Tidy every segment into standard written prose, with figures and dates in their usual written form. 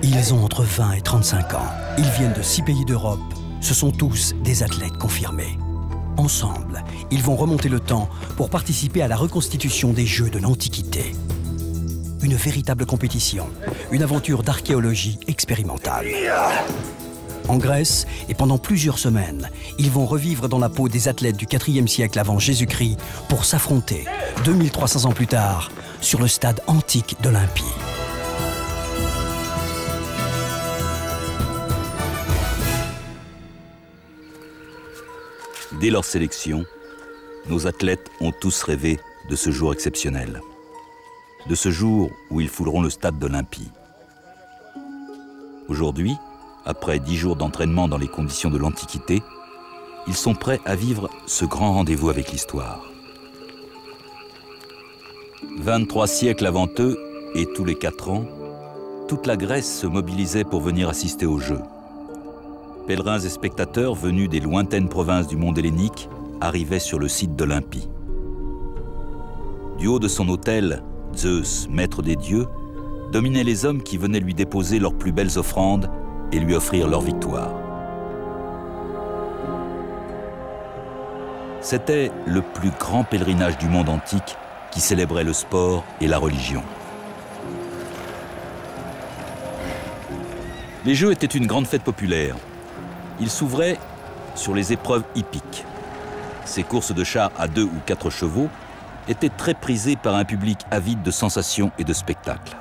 Ils ont entre 20 et 35 ans. Ils viennent de 6 pays d'Europe. Ce sont tous des athlètes confirmés. Ensemble, ils vont remonter le temps pour participer à la reconstitution des Jeux de l'Antiquité. Une véritable compétition, une aventure d'archéologie expérimentale. En Grèce, et pendant plusieurs semaines, ils vont revivre dans la peau des athlètes du IVe siècle avant Jésus-Christ pour s'affronter, 2300 ans plus tard, sur le stade antique d'Olympie. Dès leur sélection, nos athlètes ont tous rêvé de ce jour exceptionnel. De ce jour où ils fouleront le stade d'Olympie. Aujourd'hui, après 10 jours d'entraînement dans les conditions de l'Antiquité, ils sont prêts à vivre ce grand rendez-vous avec l'histoire. 23 siècles avant eux, et tous les 4 ans, toute la Grèce se mobilisait pour venir assister aux Jeux. Pèlerins et spectateurs venus des lointaines provinces du monde hellénique arrivaient sur le site d'Olympie. Du haut de son autel, Zeus, maître des dieux, dominait les hommes qui venaient lui déposer leurs plus belles offrandes et lui offrir leur victoire. C'était le plus grand pèlerinage du monde antique qui célébrait le sport et la religion. Les Jeux étaient une grande fête populaire. Ils s'ouvraient sur les épreuves hippiques. Ces courses de chars à 2 ou 4 chevaux étaient très prisées par un public avide de sensations et de spectacles.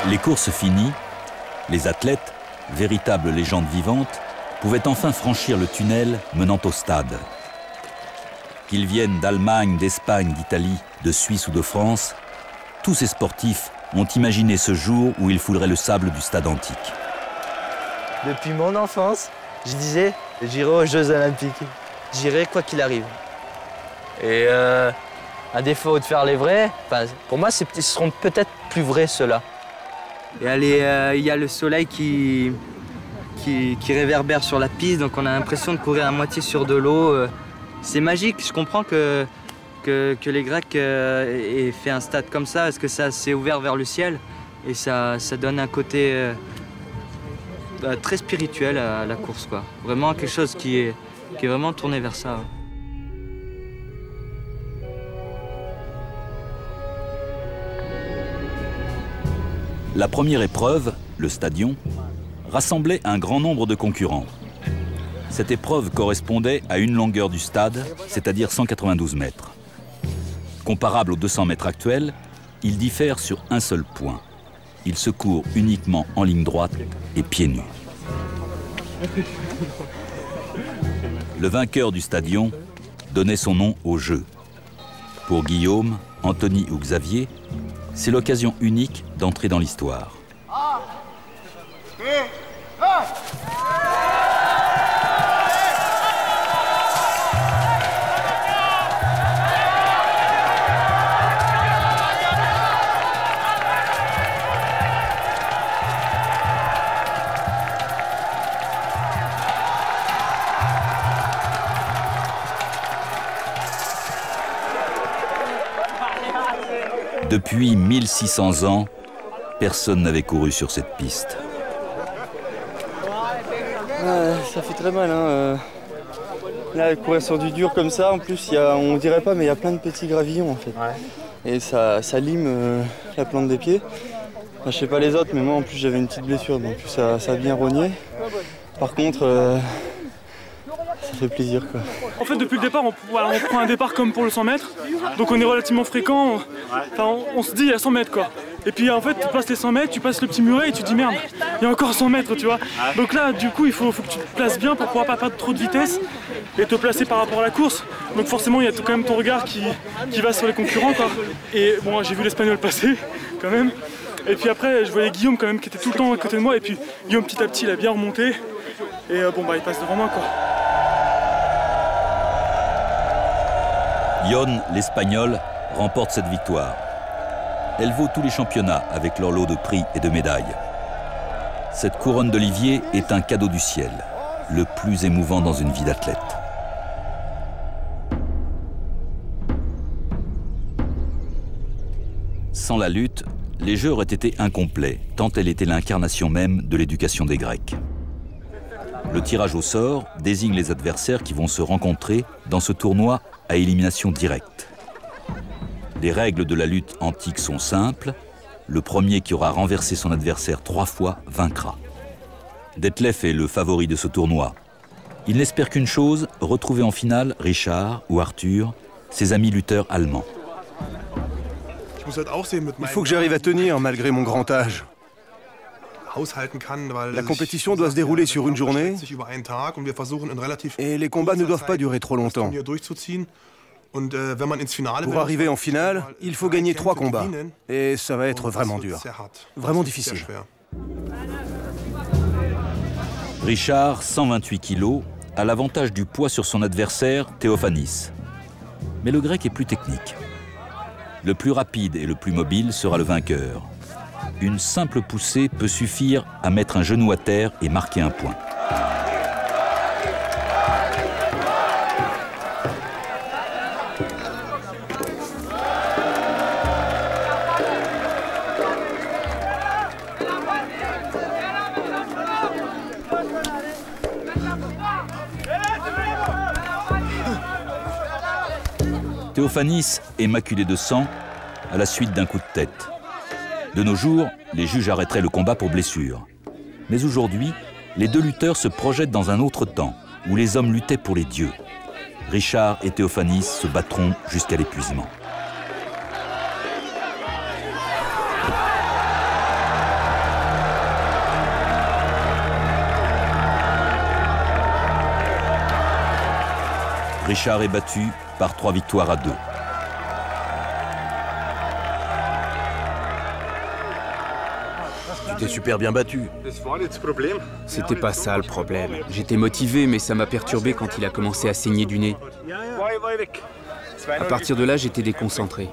Les courses finies, les athlètes, véritables légendes vivantes, pouvaient enfin franchir le tunnel menant au stade. Qu'ils viennent d'Allemagne, d'Espagne, d'Italie, de Suisse ou de France, tous ces sportifs ont imaginé ce jour où ils fouleraient le sable du stade antique. Depuis mon enfance, je disais, j'irai aux Jeux Olympiques. J'irai quoi qu'il arrive. Et à défaut de faire les vrais, pour moi, ce seront peut-être plus vrais ceux-là. Et il y a le soleil qui réverbère sur la piste, donc on a l'impression de courir à moitié sur de l'eau. C'est magique, je comprends que les Grecs aient fait un stade comme ça, parce que ça s'est ouvert vers le ciel, et ça donne un côté très spirituel à la course, quoi. Vraiment quelque chose qui est vraiment tourné vers ça. La première épreuve, le stadion, rassemblait un grand nombre de concurrents. Cette épreuve correspondait à une longueur du stade, c'est-à-dire 192 mètres. Comparable aux 200 mètres actuels, il diffère sur un seul point. Il se court uniquement en ligne droite et pieds nus. Le vainqueur du stadion donnait son nom au jeu. Pour Guillaume, Anthony ou Xavier, c'est l'occasion unique d'entrer dans l'histoire. Depuis 1600 ans, personne n'avait couru sur cette piste. Ça fait très mal, hein. Là, courir sur du dur comme ça, en plus, on dirait pas, mais il y a plein de petits gravillons en fait. Ouais. Et ça lime la plante des pieds. Enfin, je sais pas les autres, mais moi en plus j'avais une petite blessure, donc ça a bien rogné. Par contre, ça fait plaisir, quoi. En fait, depuis le départ, on prend un départ comme pour le 100 mètres, donc on est relativement fréquent. On se dit il y a 100 mètres, quoi. Et puis en fait, tu passes les 100 mètres, tu passes le petit muret et tu te dis merde, il y a encore 100 mètres, tu vois. Donc là, du coup, il faut que tu te places bien pour pouvoir pas perdre trop de vitesse et te placer par rapport à la course. Donc forcément, il y a quand même ton regard qui va sur les concurrents, quoi. Et bon, j'ai vu l'Espagnol passer, quand même. Et puis après, je voyais Guillaume quand même qui était tout le temps à côté de moi. Et puis Guillaume, petit à petit, il a bien remonté. Et bon, bah, il passe devant moi, quoi. Ion, l'Espagnol, remporte cette victoire. Elle vaut tous les championnats avec leur lot de prix et de médailles. Cette couronne d'olivier est un cadeau du ciel, le plus émouvant dans une vie d'athlète. Sans la lutte, les Jeux auraient été incomplets, tant elle était l'incarnation même de l'éducation des Grecs. Le tirage au sort désigne les adversaires qui vont se rencontrer dans ce tournoi à élimination directe. Les règles de la lutte antique sont simples. Le premier qui aura renversé son adversaire 3 fois vaincra. Detlef est le favori de ce tournoi. Il n'espère qu'une chose, retrouver en finale Richard ou Arthur, ses amis lutteurs allemands. Il faut que j'arrive à tenir malgré mon grand âge. La compétition doit se dérouler sur une journée et les combats ne doivent pas durer trop longtemps. Pour arriver en finale, il faut gagner 3 combats et ça va être vraiment dur, vraiment difficile. Richard, 128 kilos, a l'avantage du poids sur son adversaire Théophanis. Mais le Grec est plus technique. Le plus rapide et le plus mobile sera le vainqueur. Une simple poussée peut suffire à mettre un genou à terre et marquer un point. Théophanis est maculé de sang à la suite d'un coup de tête. De nos jours, les juges arrêteraient le combat pour blessure. Mais aujourd'hui, les 2 lutteurs se projettent dans un autre temps, où les hommes luttaient pour les dieux. Richard et Théophanis se battront jusqu'à l'épuisement. Richard est battu par 3 victoires à 2. Tu t'es super bien battu. C'était pas ça le problème. J'étais motivé, mais ça m'a perturbé quand il a commencé à saigner du nez. À partir de là, j'étais déconcentré.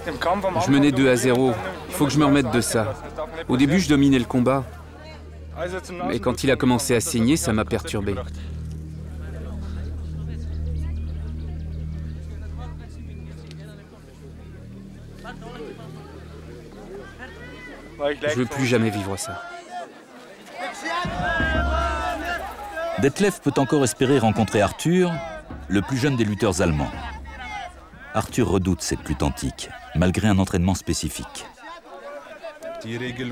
Je menais 2-0. Il faut que je me remette de ça. Au début, je dominais le combat. Mais quand il a commencé à saigner, ça m'a perturbé. Je veux plus jamais vivre ça. Detlef peut encore espérer rencontrer Arthur, le plus jeune des lutteurs allemands. Arthur redoute cette lutte antique, malgré un entraînement spécifique.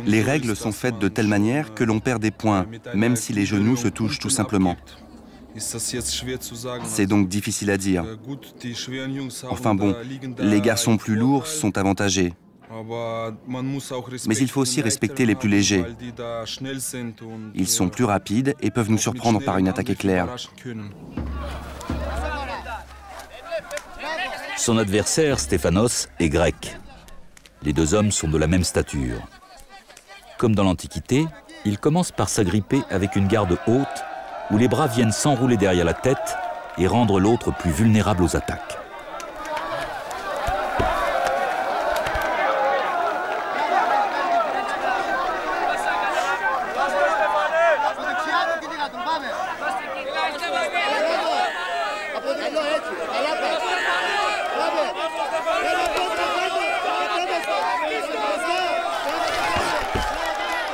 Les règles sont faites de telle manière que l'on perd des points, même si les genoux se touchent tout simplement. C'est donc difficile à dire. Enfin bon, les garçons plus lourds sont avantagés. Mais il faut aussi respecter les plus légers. Ils sont plus rapides et peuvent nous surprendre par une attaque éclair. Son adversaire, Stéphanos, est grec. Les 2 hommes sont de la même stature. Comme dans l'Antiquité, ils commencent par s'agripper avec une garde haute où les bras viennent s'enrouler derrière la tête et rendre l'autre plus vulnérable aux attaques.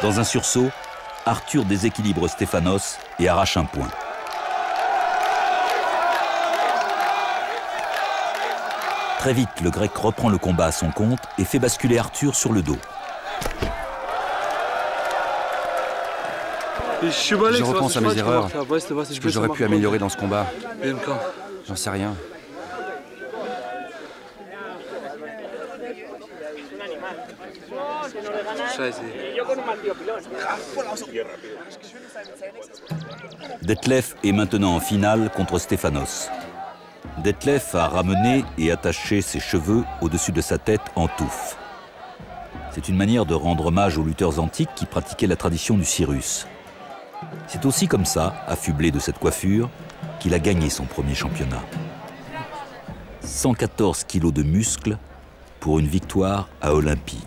Dans un sursaut, Arthur déséquilibre Stéphanos et arrache un point. Très vite, le Grec reprend le combat à son compte et fait basculer Arthur sur le dos. Je repense à mes erreurs, ce que j'aurais pu améliorer dans ce combat. J'en sais rien. Detlef est maintenant en finale contre Stéphanos. Detlef a ramené et attaché ses cheveux au-dessus de sa tête en touffe. C'est une manière de rendre hommage aux lutteurs antiques qui pratiquaient la tradition du Cyrus. C'est aussi comme ça, affublé de cette coiffure, qu'il a gagné son premier championnat. 114 kilos de muscles pour une victoire à Olympie.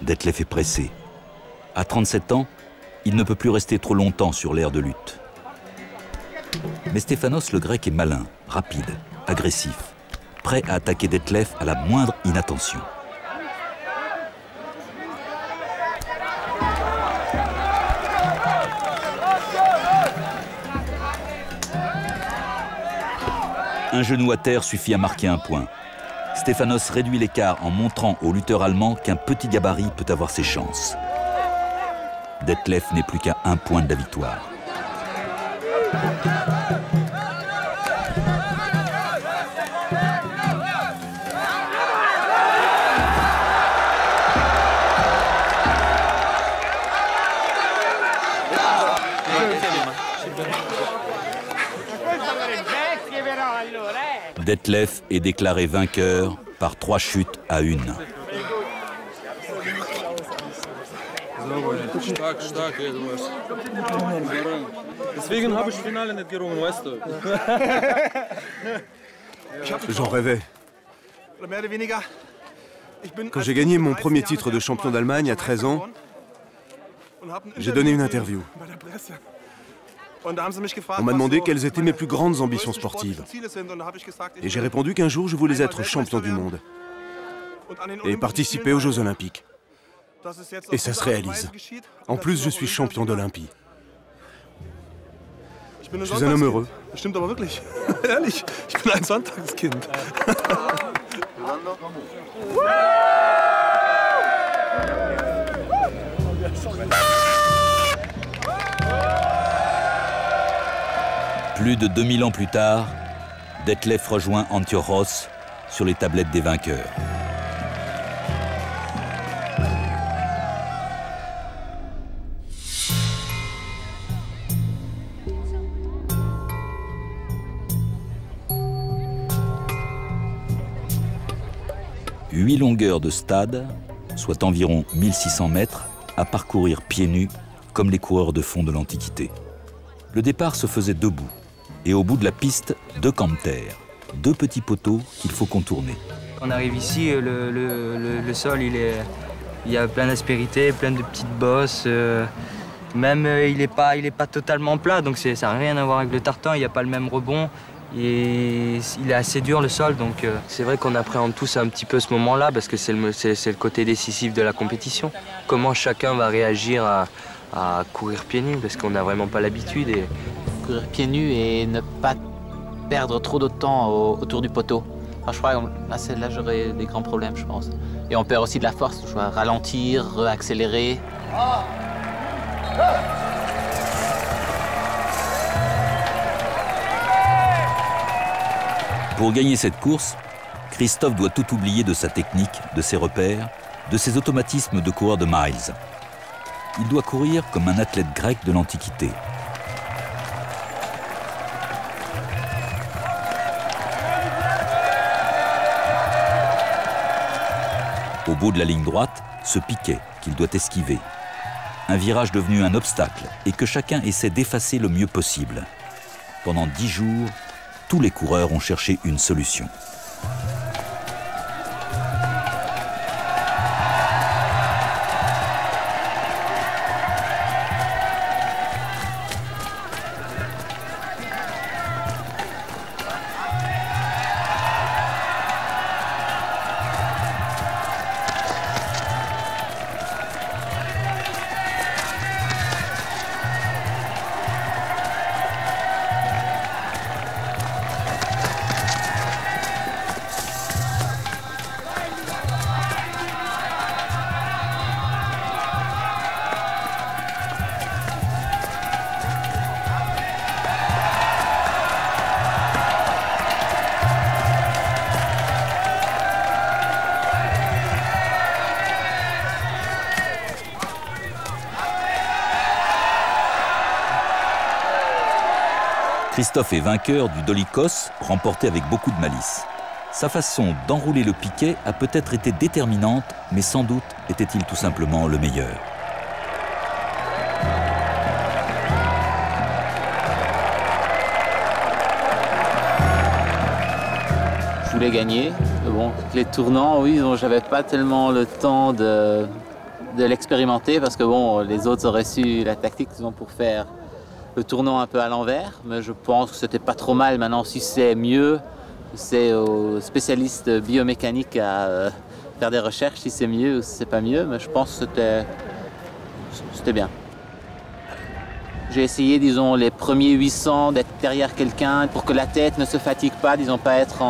Detlef est pressé. À 37 ans, il ne peut plus rester trop longtemps sur l'aire de lutte. Mais Stéphanos le Grec est malin, rapide, agressif, prêt à attaquer Detlef à la moindre inattention. Un genou à terre suffit à marquer un point. Stéphanos réduit l'écart en montrant au lutteur allemand qu'un petit gabarit peut avoir ses chances. Detlef n'est plus qu'à 1 point de la victoire. Detlef est déclaré vainqueur par 3 chutes à 1. J'en rêvais. Quand j'ai gagné mon premier titre de champion d'Allemagne à 13 ans, j'ai donné une interview. On m'a demandé quelles étaient mes plus grandes ambitions sportives. Et j'ai répondu qu'un jour, je voulais être champion du monde et participer aux Jeux Olympiques. Et ça se réalise. En plus, je suis champion d'Olympie. Je suis un homme heureux. Plus de 2000 ans plus tard, Detlef rejoint Antiochos sur les tablettes des vainqueurs. Huit longueurs de stade, soit environ 1600 mètres, à parcourir pieds nus, comme les coureurs de fond de l'Antiquité. Le départ se faisait debout, et au bout de la piste, 2 camps de terre, 2 petits poteaux qu'il faut contourner. On arrive ici, le sol, il y a plein d'aspérités, plein de petites bosses. Même il est pas totalement plat, donc ça n'a rien à voir avec le tartan, il n'y a pas le même rebond. Et il est assez dur le sol, donc c'est vrai qu'on appréhende tous un petit peu ce moment-là parce que c'est le côté décisif de la compétition. Comment chacun va réagir à courir pieds nus parce qu'on n'a vraiment pas l'habitude. Courir pieds nus et ne pas perdre trop de temps autour du poteau. Enfin, je crois que là j'aurais des grands problèmes, je pense. Et on perd aussi de la force, je dois ralentir, accélérer. Pour gagner cette course, Christophe doit tout oublier de sa technique, de ses repères, de ses automatismes de coureur de miles. Il doit courir comme un athlète grec de l'Antiquité. Au bout de la ligne droite, ce piquet qu'il doit esquiver. Un virage devenu un obstacle et que chacun essaie d'effacer le mieux possible. Pendant 10 jours, tous les coureurs ont cherché une solution. Christophe est vainqueur du Dolichos, remporté avec beaucoup de malice. Sa façon d'enrouler le piquet a peut-être été déterminante, mais sans doute était-il tout simplement le meilleur. Je voulais gagner. Bon, les tournants, oui, j'avais pas tellement le temps de l'expérimenter parce que bon, les autres auraient su la tactique pour faire le tournant un peu à l'envers, mais je pense que c'était pas trop mal. Maintenant, si c'est mieux, c'est aux spécialistes biomécaniques à faire des recherches si c'est mieux ou si c'est pas mieux, mais je pense que c'était bien. J'ai essayé, disons, les premiers 800 d'être derrière quelqu'un pour que la tête ne se fatigue pas, disons, pas être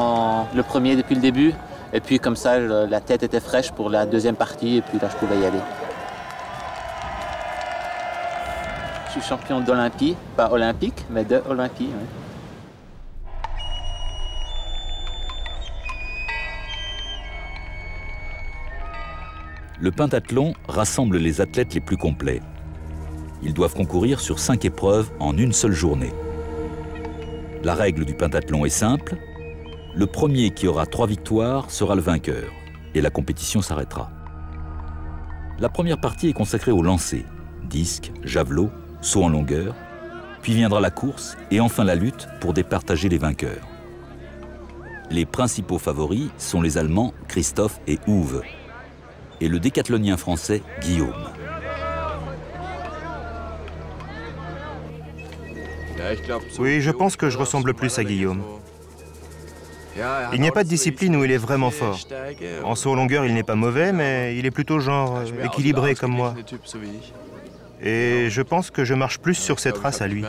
le premier depuis le début. Et puis comme ça, la tête était fraîche pour la deuxième partie et puis là, je pouvais y aller. Je suis champion d'Olympie, pas olympique, mais de Olympie. Ouais. Le pentathlon rassemble les athlètes les plus complets. Ils doivent concourir sur 5 épreuves en une seule journée. La règle du pentathlon est simple. Le premier qui aura 3 victoires sera le vainqueur et la compétition s'arrêtera. La première partie est consacrée au lancer, disque, javelot, saut en longueur, puis viendra la course et enfin la lutte pour départager les vainqueurs. Les principaux favoris sont les Allemands Christophe et Uwe et le décathlonien français Guillaume. Oui, je pense que je ressemble plus à Guillaume. Il n'y a pas de discipline où il est vraiment fort. En saut en longueur, il n'est pas mauvais, mais il est plutôt genre équilibré comme moi. Et je pense que je marche plus sur ses traces à lui.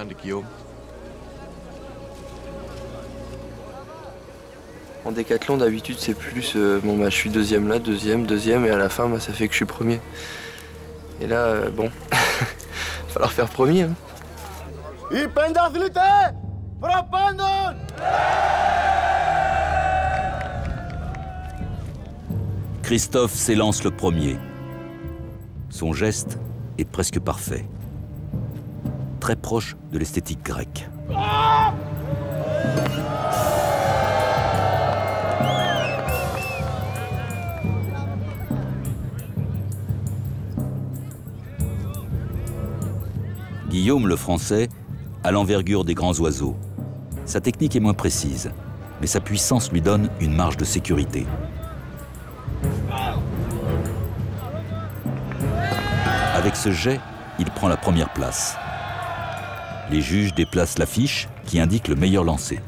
En décathlon, d'habitude, c'est plus bon, bah, je suis deuxième là, deuxième, et à la fin, bah, ça fait que je suis premier. Et là, bon, il va falloir faire premier. Hein. Christophe s'élance le premier. Son geste est presque parfait, très proche de l'esthétique grecque. Guillaume le Français a l'envergure des grands oiseaux. Sa technique est moins précise, mais sa puissance lui donne une marge de sécurité. Avec ce jet, il prend la première place. Les juges déplacent l'affiche qui indique le meilleur lancé.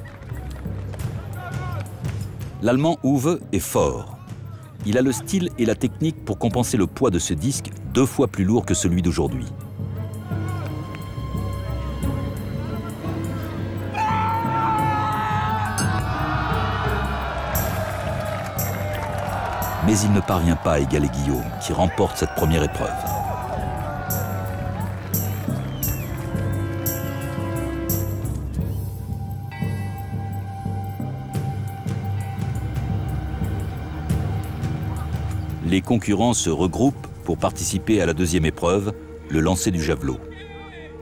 L'Allemand Uwe est fort. Il a le style et la technique pour compenser le poids de ce disque 2 fois plus lourd que celui d'aujourd'hui. Mais il ne parvient pas à égaler Guillaume, qui remporte cette première épreuve. Les concurrents se regroupent pour participer à la deuxième épreuve, le lancer du javelot.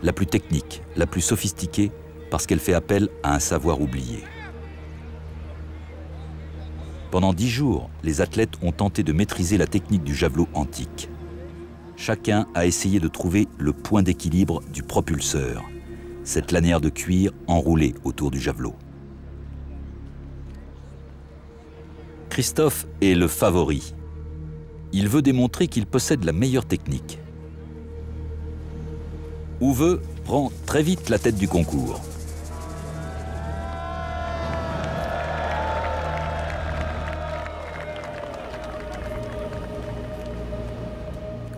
La plus technique, la plus sophistiquée, parce qu'elle fait appel à un savoir oublié. Pendant 10 jours, les athlètes ont tenté de maîtriser la technique du javelot antique. Chacun a essayé de trouver le point d'équilibre du propulseur, cette lanière de cuir enroulée autour du javelot. Christophe est le favori. Il veut démontrer qu'il possède la meilleure technique. Uwe prend très vite la tête du concours.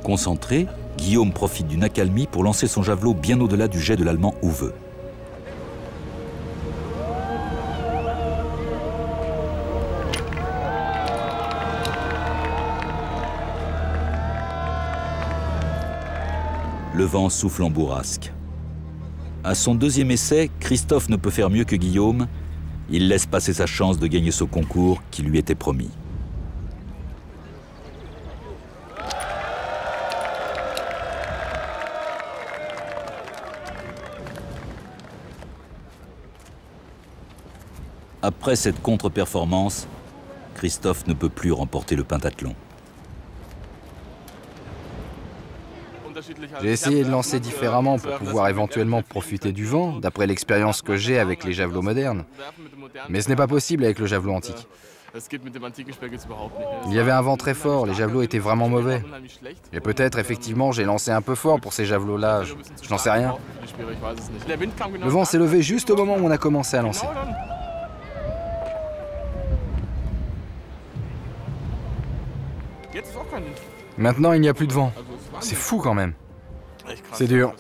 Concentré, Guillaume profite d'une accalmie pour lancer son javelot bien au-delà du jet de l'Allemand Uwe. Le vent souffle en bourrasque. À son deuxième essai, Christophe ne peut faire mieux que Guillaume. Il laisse passer sa chance de gagner ce concours qui lui était promis. Après cette contre-performance, Christophe ne peut plus remporter le pentathlon. J'ai essayé de lancer différemment pour pouvoir éventuellement profiter du vent, d'après l'expérience que j'ai avec les javelots modernes. Mais ce n'est pas possible avec le javelot antique. Il y avait un vent très fort, les javelots étaient vraiment mauvais. Et peut-être, effectivement, j'ai lancé un peu fort pour ces javelots-là, je n'en sais rien. Le vent s'est levé juste au moment où on a commencé à lancer. Maintenant, il n'y a plus de vent. C'est fou quand même. C'est dur.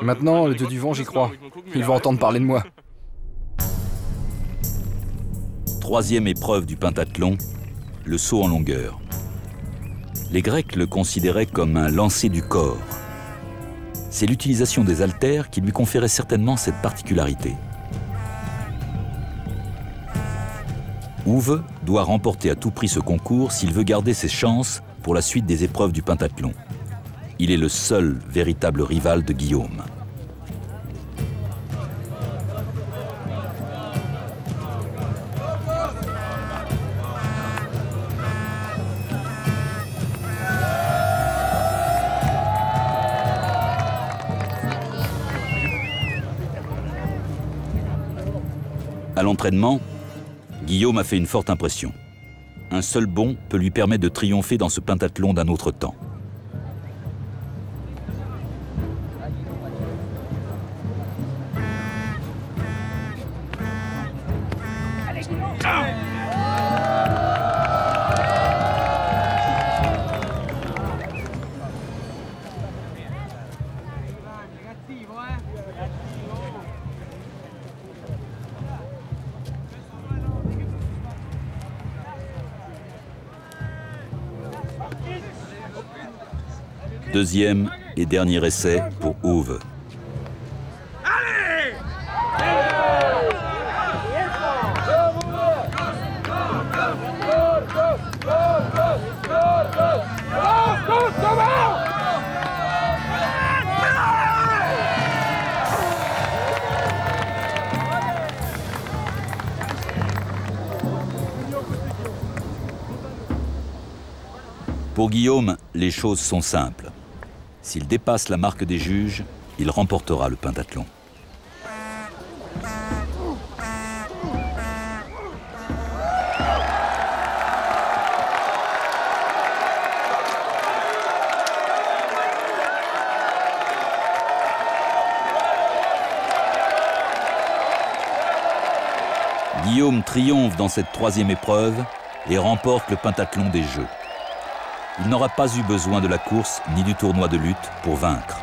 Maintenant, le dieu du vent, j'y crois. Il va entendre parler de moi. Troisième épreuve du pentathlon, le saut en longueur. Les Grecs le considéraient comme un lancer du corps. C'est l'utilisation des haltères qui lui conférait certainement cette particularité. Uwe doit remporter à tout prix ce concours s'il veut garder ses chances pour la suite des épreuves du pentathlon. Il est le seul véritable rival de Guillaume. À l'entraînement, Guillaume a fait une forte impression. Un seul bond peut lui permettre de triompher dans ce pentathlon d'un autre temps. Deuxième et dernier essai pour Uwe. Pour Guillaume, les choses sont simples. S'il dépasse la marque des juges, il remportera le pentathlon. Guillaume triomphe dans cette troisième épreuve et remporte le pentathlon des Jeux. Il n'aura pas eu besoin de la course ni du tournoi de lutte pour vaincre.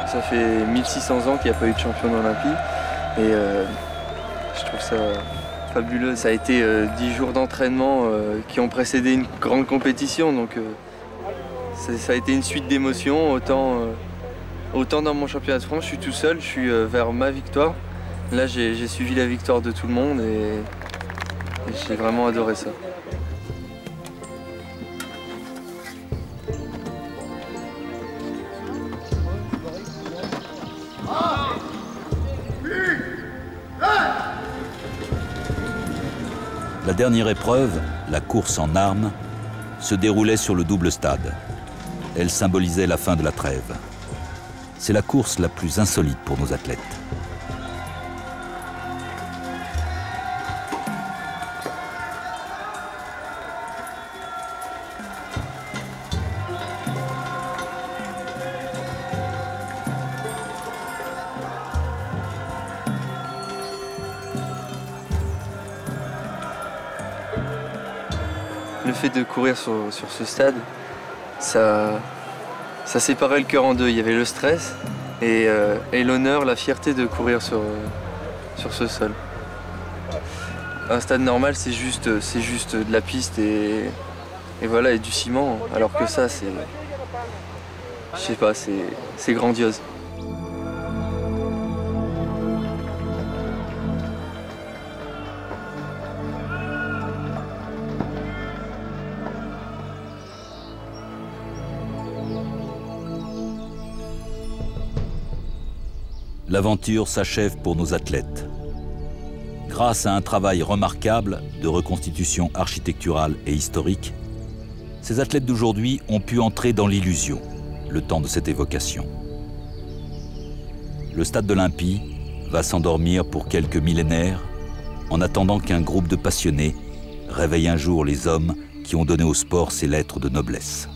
Ça fait 1600 ans qu'il n'y a pas eu de champion d'Olympie et je trouve ça fabuleux. Ça a été 10 jours d'entraînement qui ont précédé une grande compétition, donc ça a été une suite d'émotions. Autant dans mon championnat de France, je suis tout seul, je suis vers ma victoire. Là, j'ai suivi la victoire de tout le monde et j'ai vraiment adoré ça. La dernière épreuve, la course en armes, se déroulait sur le double stade. Elle symbolisait la fin de la trêve. C'est la course la plus insolite pour nos athlètes. Le fait de courir sur ce stade, ça séparait le cœur en deux. Il y avait le stress et l'honneur, la fierté de courir sur ce sol. Un stade normal, c'est juste de la piste et voilà, et du ciment, alors que ça, c'est, je sais pas, c'est grandiose. L'aventure s'achève pour nos athlètes. Grâce à un travail remarquable de reconstitution architecturale et historique, ces athlètes d'aujourd'hui ont pu entrer dans l'illusion, le temps de cette évocation. Le stade d'Olympie va s'endormir pour quelques millénaires en attendant qu'un groupe de passionnés réveille un jour les hommes qui ont donné au sport ses lettres de noblesse.